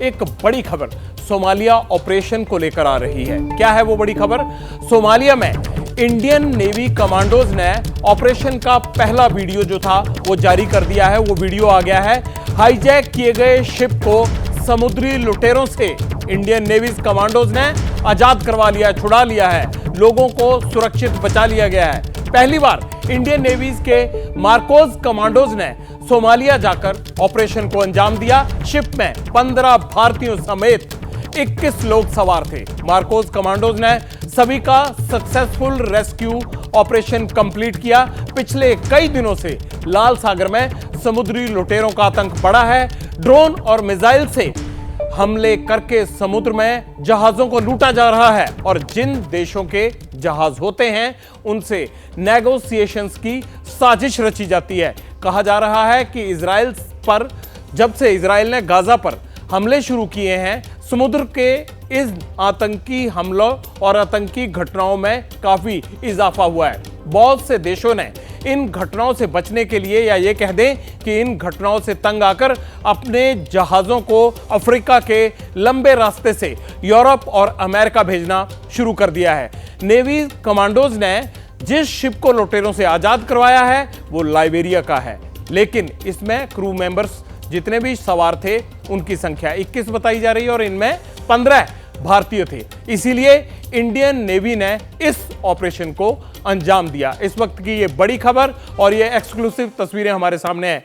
एक बड़ी खबर सोमालिया ऑपरेशन को लेकर आ रही है। क्या है वो बड़ी खबर? सोमालिया में इंडियन नेवी कमांडोज ने ऑपरेशन का पहला वीडियो जो था वो जारी कर दिया है। वो वीडियो आ गया है। हाईजैक किए गए शिप को समुद्री लुटेरों से इंडियन नेवी कमांडोज ने आजाद करवा लिया, छुड़ा लिया है। लोगों को सुरक्षित बचा लिया गया है। पहली बार इंडियन नेवी के मार्कोस कमांडोज ने सोमालिया जाकर ऑपरेशन को अंजाम दिया। शिप में 15 भारतीयों समेत 21 लोग सवार थे। मार्कोस कमांडोज ने सभी का सक्सेसफुल रेस्क्यू ऑपरेशन कंप्लीट किया। पिछले कई दिनों से लाल सागर में समुद्री लुटेरों का आतंक बढ़ा है। ड्रोन और मिसाइल से हमले करके समुद्र में जहाजों को लूटा जा रहा है और जिन देशों के जहाज होते हैं उनसे नेगोशिएशंस की साजिश रची जाती है। कहा जा रहा है कि इजराइल पर, जब से इजराइल ने गाजा पर हमले शुरू किए हैं, समुद्र के इस आतंकी हमलों और आतंकी घटनाओं में काफी इजाफा हुआ है। बहुत से देशों ने इन घटनाओं से बचने के लिए, या ये कह दें कि इन घटनाओं से तंग आकर, अपने जहाजों को अफ्रीका के लंबे रास्ते से यूरोप और अमेरिका भेजना शुरू कर दिया है। नेवी कमांडोज ने जिस शिप को लुटेरों से आजाद करवाया है वो लाइबेरिया का है, लेकिन इसमें क्रू मेंबर्स जितने भी सवार थे उनकी संख्या 21 बताई जा रही है और इनमें 15 भारतीय थे। इसीलिए इंडियन नेवी ने इस ऑपरेशन को अंजाम दिया। इस वक्त की ये बड़ी खबर और ये एक्सक्लूसिव तस्वीरें हमारे सामने हैं।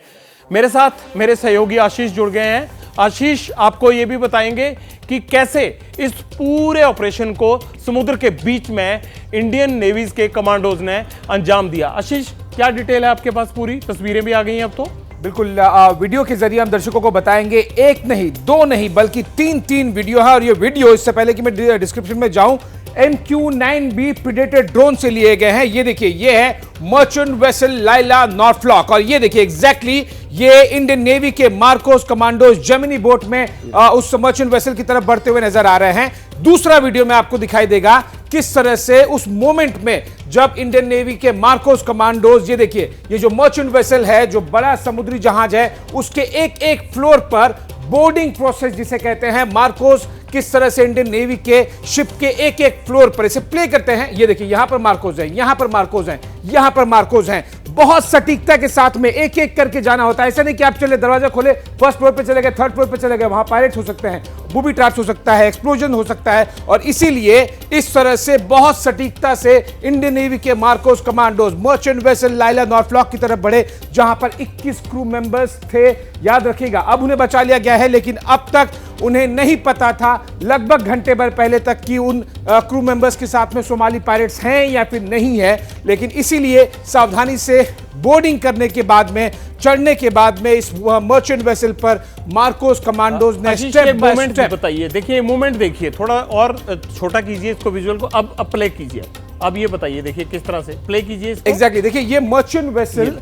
मेरे साथ मेरे सहयोगी आशीष जुड़ गए हैं। आशीष, आपको ये भी बताएंगे कि कैसे इस पूरे ऑपरेशन को समुद्र के बीच में इंडियन नेवी के कमांडोज ने अंजाम दिया। आशीष, क्या डिटेल है आपके पास? पूरी तस्वीरें भी आ गई हैं अब तो। बिल्कुल, वीडियो के जरिए हम दर्शकों को बताएंगे। एक नहीं, दो नहीं, बल्कि तीन वीडियो है। और ये वीडियो, इससे पहले कि मैं डिस्क्रिप्शन में जाऊं, MQ-9B प्रेडेटर ड्रोन से लिए गए हैं। ये देखिए, ये है मर्चेंट वेसल लाइला नॉर्थलॉक और ये देखिए एग्जैक्टली ये इंडियन नेवी के मार्कोस कमांडोज जेमिनी बोट में उस मर्चेंट वेसल की तरफ बढ़ते हुए नजर आ रहे हैं। दूसरा वीडियो में आपको दिखाई देगा किस तरह से उस मोमेंट में जब इंडियन नेवी के मार्कोस कमांडोज, ये देखिए, ये जो मर्चेंट वेसल है, जो बड़ा समुद्री जहाज है, उसके एक फ्लोर पर बोर्डिंग प्रोसेस जिसे कहते हैं, मार्कोस किस तरह से इंडियन नेवी के शिप के एक फ्लोर पर इसे प्ले करते हैं। ये देखिए, यहां पर मार्कोस है, यहां पर मार्कोस हैं, यहां पर मार्कोस हैं। बहुत सटीकता के साथ में एक करके जाना होता है। ऐसा नहीं कि आप चले, दरवाजा खोले, फर्स्ट फ्लोर पे चले गए, थर्ड फ्लोर पे चले गए, वहां पायरेट्स हो सकते हैं, बूबी ट्रैप्स हो सकता है, एक्सप्लोजन हो सकता है। और इसीलिए इस तरह से बहुत सटीकता से इंडियन नेवी के MARCOS commandos merchant vessel Lila Norfolk की तरफ बढ़े, जहां पर 21 क्रू मेंबर्स थे। याद रखिएगा, अब उन्हें बचा लिया गया है, लेकिन अब तक उन्हें नहीं पता था, लगभग घंटे भर पहले तक, कि उन क्रू मेंबर्स के साथ में सोमाली पायरेट्स हैं या फिर नहीं है। लेकिन इसीलिए सावधानी से बोर्डिंग करने के बाद में, चढ़ने के बाद में इस मर्चेंट वेसल पर मार्कोस कमांडोज ने स्टेप बाय स्टेप, बताइए, देखिए मूवमेंट देखिए, थोड़ा और छोटा कीजिए इसको, विजुअल को अब प्ले कीजिए। अब ये बताइए, देखिए किस तरह से प्ले कीजिए। एग्जैक्टली, देखिए ये मर्चेंट वेसल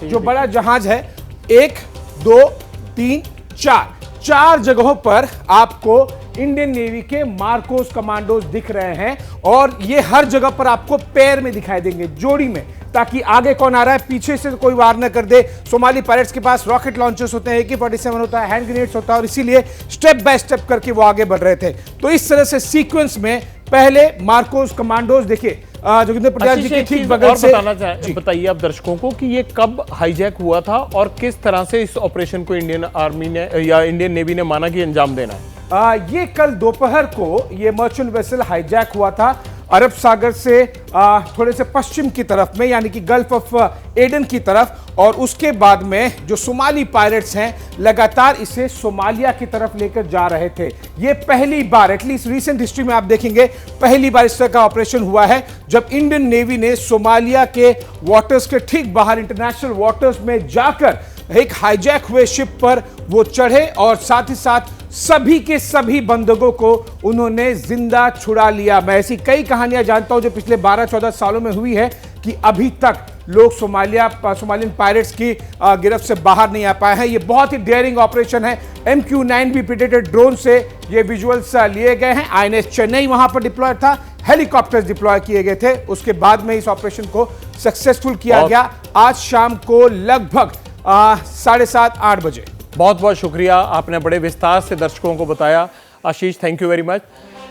जो बड़ा जहाज है, 1 2 3 4 जगहों पर आपको इंडियन नेवी के मार्कोस कमांडोज दिख रहे हैं और ये हर जगह पर आपको पैर में दिखाई देंगे, जोड़ी में, ताकि आगे कौन आ रहा है, पीछे से कोई वार न कर दे। सोमाली पायरेट्स के पास रॉकेट लॉन्चर्स होते हैं, AK-47 होता है, हैंड ग्रेनेड्स होता है और इसीलिए स्टेप बाय स्टेप करके वो आगे बढ़ रहे थे। तो इस तरह से सीक्वेंस में पहले मार्कोस कमांडोज, देखिए जोगिंदर प्रसाद जी के ठीक बगल से, बताइए आप दर्शकों को कि ये कब हाईजैक हुआ था और किस तरह से इस ऑपरेशन को इंडियन आर्मी ने या इंडियन नेवी ने माना कि अंजाम देना है। ये कल दोपहर को ये मर्चेंट वेसल हाईजैक हुआ था अरब सागर से थोड़े से पश्चिम की तरफ में, यानी कि गल्फ ऑफ एडन की तरफ, और उसके बाद में जो सोमाली पायरेट्स हैं लगातार इसे सोमालिया की तरफ लेकर जा रहे थे। ये पहली बार, एटलीस्ट रीसेंट हिस्ट्री में आप देखेंगे, पहली बार इस तरह का ऑपरेशन हुआ है जब इंडियन नेवी ने सोमालिया के वाटर्स के ठीक बाहर इंटरनेशनल वाटर्स में जाकर एक हाईजैक हुए शिप पर वो चढ़े और साथ ही साथ सभी के सभी बंधकों को उन्होंने जिंदा छुड़ा लिया। मैं ऐसी कई कहानियां जानता हूं जो पिछले 12-14 सालों में हुई है कि अभी तक लोग सोमालियन पायरेट्स की गिरफ्त से बाहर नहीं आ पाए हैं। ये बहुत ही डेयरिंग ऑपरेशन है। MQ-9B प्रेडेटर ड्रोन से ये विजुअल्स लिए गए हैं। INS चेन्नई वहां पर डिप्लॉय था, हेलीकॉप्टर्स डिप्लॉय किए गए थे। उसके बाद में इस ऑपरेशन को सक्सेसफुल किया गया आज शाम को लगभग 7:30-8 बजे। बहुत बहुत शुक्रिया, आपने बड़े विस्तार से दर्शकों को बताया। आशीष, थैंक यू वेरी मच।